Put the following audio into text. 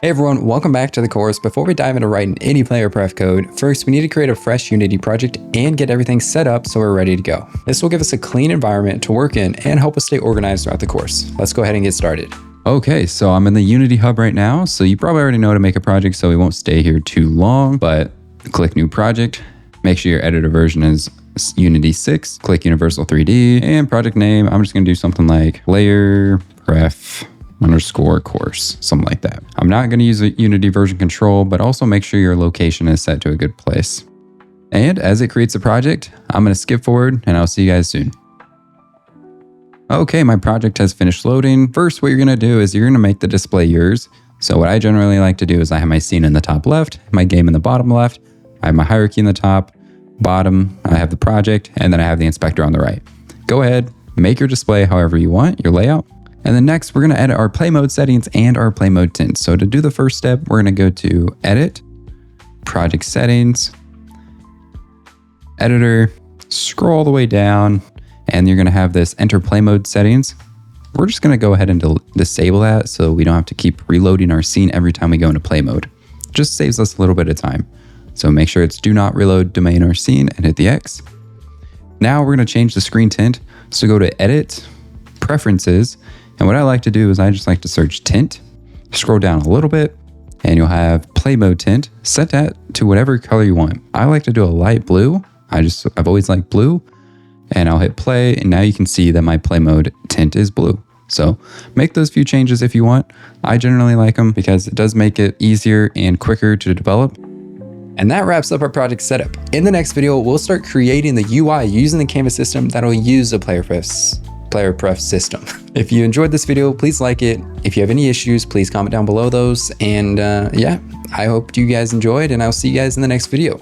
Hey everyone, welcome back to the course. Before we dive into writing any PlayerPrefs code, first we need to create a fresh Unity project and get everything set up so we're ready to go. This will give us a clean environment to work in and help us stay organized throughout the course. Let's go ahead and get started. Okay, so I'm in the Unity hub right now, so you probably already know how to make a project, so we won't stay here too long, but click new project. Make sure your editor version is Unity 6, click Universal 3D, and project name, I'm just gonna do something like PlayerPrefs _course, something like that. I'm not going to use a Unity version control, but also make sure your location is set to a good place. And as it creates a project, I'm going to skip forward and I'll see you guys soon. Okay, my project has finished loading. First, what you're going to do is you're going to make the display yours. So what I generally like to do is I have my scene in the top left, my game in the bottom left, I have my hierarchy in the top, bottom, I have the project, and then I have the inspector on the right. Go ahead, make your display however you want, your layout. And then next, we're going to edit our play mode settings and our play mode tint. So to do the first step, we're going to go to Edit, Project Settings, Editor, scroll all the way down, and you're going to have this Enter Play Mode Settings. We're just going to go ahead and disable that so we don't have to keep reloading our scene every time we go into play mode. Just saves us a little bit of time. So make sure it's Do Not Reload Domain or Scene and hit the X. Now we're going to change the screen tint. So go to Edit, Preferences, and what I like to do is I just like to search tint, scroll down a little bit, and you'll have play mode tint. Set that to whatever color you want. I like to do a light blue. I've always liked blue, and I'll hit play, and now you can see that my play mode tint is blue. So make those few changes if you want. I generally like them because it does make it easier and quicker to develop. And that wraps up our project setup. In the next video, we'll start creating the UI using the canvas system that'll use the PlayerPrefs system. If you enjoyed this video, please like it. If you have any issues, please comment down below those. And yeah, I hope you guys enjoyed, and I'll see you guys in the next video.